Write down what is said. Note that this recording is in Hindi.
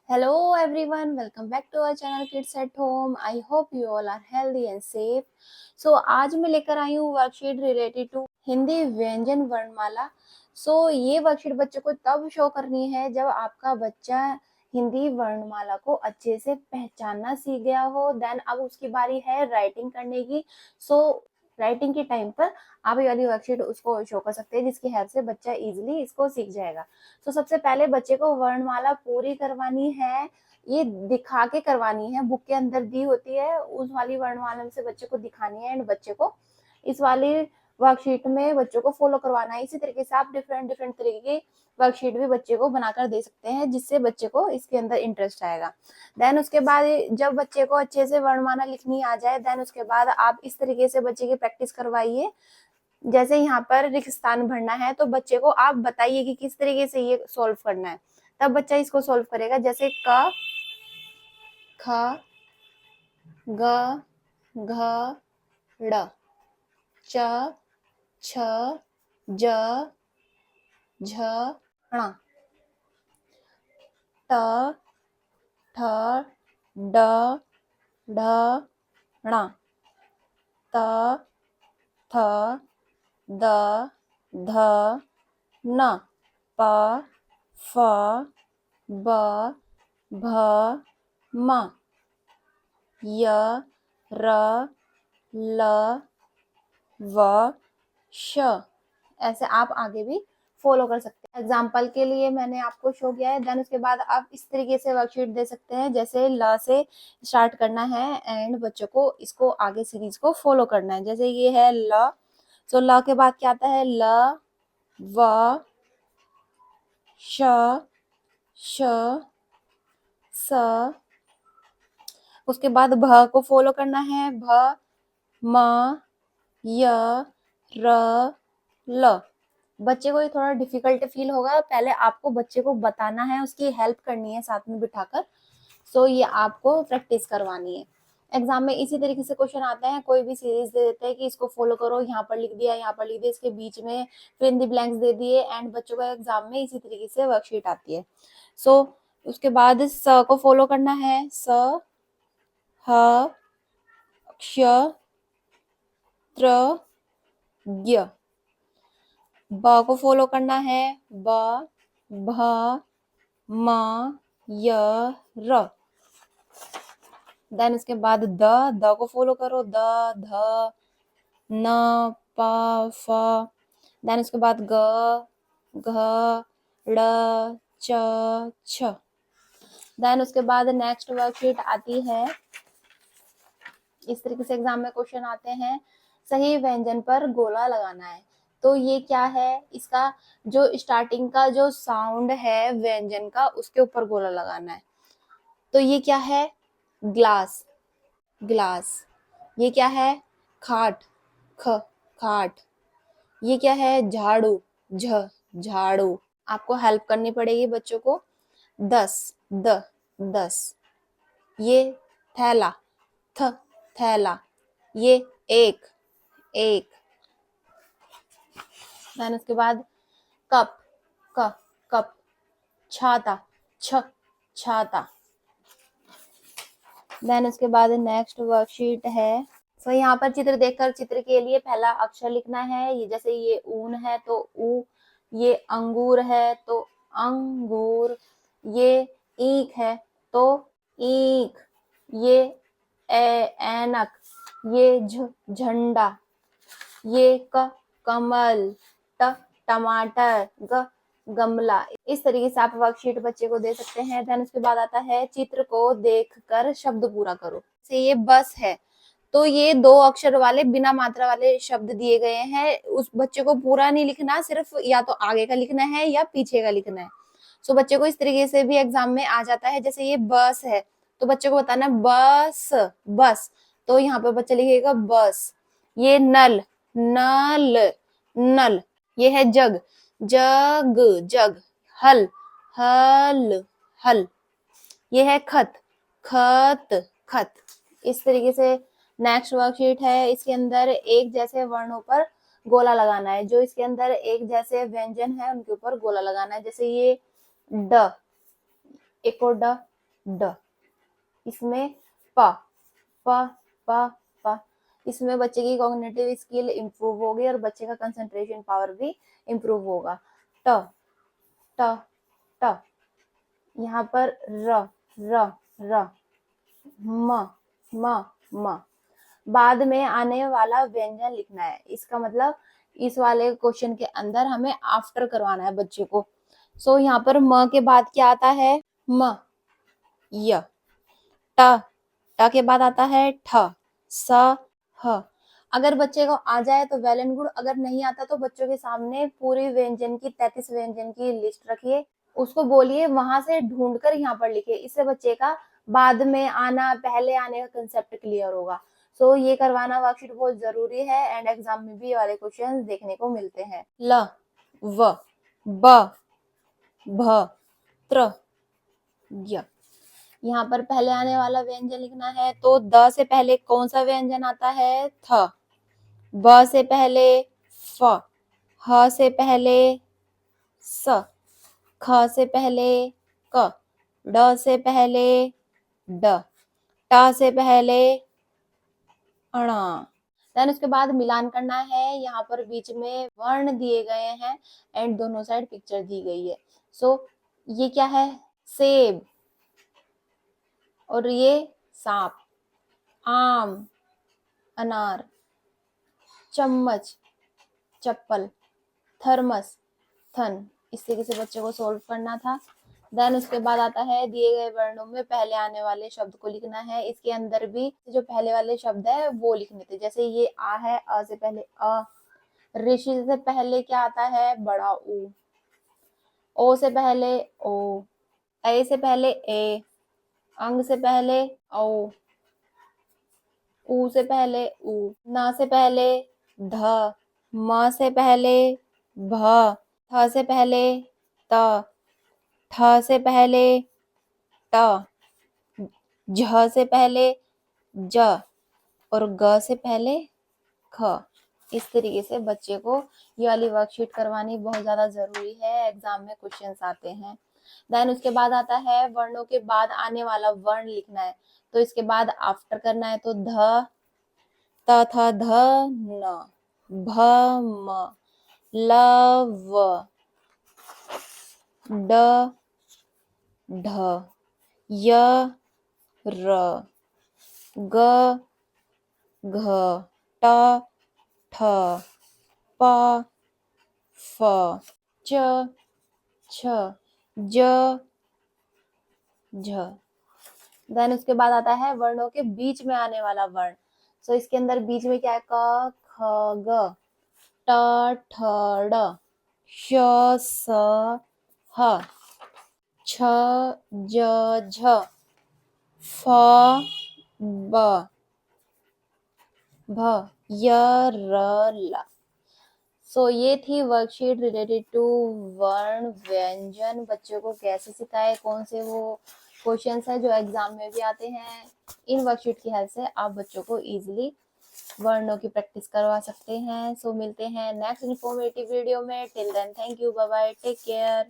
Hello everyone, welcome back to our channel Kids at Home. I hope you all are healthy and safe. So आज मैं लेकर आई हूँ वर्कशीट रिलेटेड टू हिंदी व्यंजन वर्णमाला. ये वर्कशीट बच्चों को तब शो करनी है जब आपका बच्चा हिंदी वर्णमाला को अच्छे से पहचानना सीख गया हो. देन अब उसकी बारी है राइटिंग करने की. राइटिंग के टाइम पर आप ये वाली वर्कशीट उसको शो कर सकते हैं जिसकी हेल्प से बच्चा इजीली इसको सीख जाएगा. सबसे पहले बच्चे को वर्णमाला पूरी करवानी है. ये दिखा के करवानी है. बुक के अंदर दी होती है उस वाली वर्णमाला से बच्चे को दिखानी है एंड बच्चे को इस वाली वर्कशीट में बच्चों को फॉलो करवाना है. इसी तरीके से आप डिफरेंट डिफरेंट तरीके की वर्कशीट भी बच्चे को बनाकर दे सकते हैं जिससे बच्चे को इसके अंदर इंटरेस्ट आएगा. देन उसके बाद जब बच्चे को अच्छे से वर्णमाला लिखनी आ जाए देन उसके बाद आप इस तरीके से बच्चे की प्रैक्टिस करवाइए. जैसे यहाँ पर रिक्त स्थान भरना है तो बच्चे को आप बताइए कि किस तरीके से ये सॉल्व करना है, तब बच्चा इसको सॉल्व करेगा. जैसे क ख ग घ ड़ च छ ज झ ण ट ठ ड ढ ण त थ द ध न प फ ब भ म य र ल व श. ऐसे आप आगे भी फॉलो कर सकते हैं. एग्जाम्पल के लिए मैंने आपको शो किया है. देन उसके बाद आप इस तरीके से वर्कशीट दे सकते हैं. जैसे ल से स्टार्ट करना है एंड बच्चों को इसको आगे सीरीज को फॉलो करना है. जैसे ये है ल. ल के बाद क्या आता है ल व श श स. उसके बाद भ को फॉलो करना है. भ म य र ल. बच्चे को ये थोड़ा डिफिकल्ट फील होगा. पहले आपको बच्चे को बताना है, उसकी हेल्प करनी है साथ में बिठाकर. ये आपको प्रैक्टिस करवानी है. एग्जाम में इसी तरीके से क्वेश्चन आते हैं. कोई भी सीरीज दे देते हैं कि इसको फॉलो करो, यहाँ पर लिख दिया, यहाँ पर लिख दिया, इसके बीच में फिर इन द ब्लैंक्स दे दिए एंड बच्चों का एग्जाम में इसी तरीके से वर्कशीट आती है. उसके बाद स को फॉलो करना है. स ह क्ष त्र ज्ञ. ब को फॉलो करना है. ब भ म य र. देन उसके बाद द को फॉलो करो. द ध न प फ. देन उसके बाद ग घ ड़ च छ. देन उसके बाद नेक्स्ट वर्कशीट आती है. इस तरीके से एग्जाम में क्वेश्चन आते हैं. सही व्यंजन पर गोला लगाना है. ये क्या है, इसका जो स्टार्टिंग का जो साउंड है व्यंजन का उसके ऊपर गोला लगाना है. ये क्या है ग्लास ग्लास. ये क्या है खाट ख खाट. ये क्या है झाड़ू झ झाड़ू. आपको हेल्प करनी पड़ेगी बच्चों को. 10 ये थैला थ थैला. ये एक देन उसके बाद कप क कप. छाता छ छाता. देन उसके बाद नेक्स्ट वर्कशीट है. यहाँ पर चित्र देखकर चित्र के लिए पहला अक्षर लिखना है. ये जैसे ये ऊन है तो ऊ. ये अंगूर है तो अंगूर. ये ईख है तो ईख. ये ऐनक. ये झंडा. ये कमल. टमाटर. गमला. इस तरीके से आप वर्कशीट बच्चे को दे सकते हैं. देन उसके बाद आता है चित्र को देखकर शब्द पूरा करो. ये बस है तो ये 2 अक्षर वाले बिना मात्रा वाले शब्द दिए गए हैं. उस बच्चे को पूरा नहीं लिखना, सिर्फ या तो आगे का लिखना है या पीछे का लिखना है. बच्चे को इस तरीके से भी एग्जाम में आ जाता है. जैसे ये बस है तो बच्चे को बताना है बस बस. यहाँ पे बच्चा लिखेगा बस. ये नल नल. ये है जग जग. हल हल. ये है खत खत. इस तरीके से नेक्स्ट वर्कशीट है. इसके अंदर एक जैसे वर्णों पर गोला लगाना है. जो इसके अंदर एक जैसे व्यंजन है उनके ऊपर गोला लगाना है. जैसे ये ड, एक और ड, ड। इसमें प प प प। इसमें बच्चे की कॉग्निटिव स्किल इंप्रूव होगी और बच्चे का कंसंट्रेशन पावर भी इंप्रूव होगा। ट ट ट। यहाँ पर र र र। म म म। बाद में आने वाला व्यंजन लिखना है। इसका मतलब इस वाले क्वेश्चन के अंदर हमें आफ्टर करवाना है बच्चे को। सो यहाँ पर म के बाद क्या आता है? म। य। ट। ट के बाद आता है ठ स ह। अगर बच्चे को आ जाए तो वेल एंड गुड, अगर नहीं आता तो बच्चों के सामने पूरी व्यंजन की 33 व्यंजन की लिस्ट रखिए, उसको बोलिए वहां से ढूंढकर यहाँ पर लिखे। इससे बच्चे का बाद में आना पहले आने का कंसेप्ट क्लियर होगा। सो ये करवाना वर्कशीट बहुत जरूरी है एंड एग्जाम में भी ये वाले क्वेश्चन देखने को मिलते हैं। ल व ब भ त्र य। यहाँ पर पहले आने वाला व्यंजन लिखना है तो द से पहले कौन सा व्यंजन आता है? थ। ब से पहले फ। ह से पहले स। ख से पहले क। ड से पहले ड। ट से पहले अण। देन उसके बाद मिलान करना है। यहाँ पर बीच में वर्ण दिए गए हैं एंड दोनों साइड पिक्चर दी गई है। सो ये क्या है? सेब। और ये सांप। आम, अनार, चम्मच, चप्पल, थर्मस, थन। इस तरीके से बच्चे को सोल्व करना था। देन उसके बाद आता है दिए गए वर्णों में पहले आने वाले शब्द को लिखना है। इसके अंदर भी जो पहले वाले शब्द है वो लिखने थे। जैसे ये आ है, अ से पहले अ। ऋषि से पहले क्या आता है? बड़ा ऊ। ओ से पहले ओ। ए से पहले ए। अंग से पहले औ। ऊ से पहले ऊ। ना से पहले ध। म से पहले भ। थ से पहले त। ठ से पहले ट। झ से पहले ज। और ग से पहले ख। इस तरीके से बच्चे को ये वाली वर्कशीट करवानी बहुत ज्यादा जरूरी है, एग्जाम में क्वेश्चंस आते हैं। देन उसके बाद आता है वर्णों के बाद आने वाला वर्ण लिखना है। तो इसके बाद आफ्टर करना है तो ध त थ ध न भ म ल व ड ढ य र ग घ ट ठ प फ च छ ज झ। देन उसके बाद आता है वर्णों के बीच में आने वाला वर्ण। सो इसके अंदर बीच में क्या है? क ख ग ट ठ ड श स ह छ ज झ फ ब भ य र ल। सो ये थी वर्कशीट रिलेटेड टू वर्ण व्यंजन। बच्चों को कैसे सिखाए, कौन से वो क्वेश्चंस है जो एग्जाम में भी आते हैं। इन वर्कशीट की हेल्प से आप बच्चों को इजीली वर्णों की प्रैक्टिस करवा सकते हैं। सो मिलते हैं नेक्स्ट इन्फॉर्मेटिव वीडियो में। Till then thank you, bye bye, take care.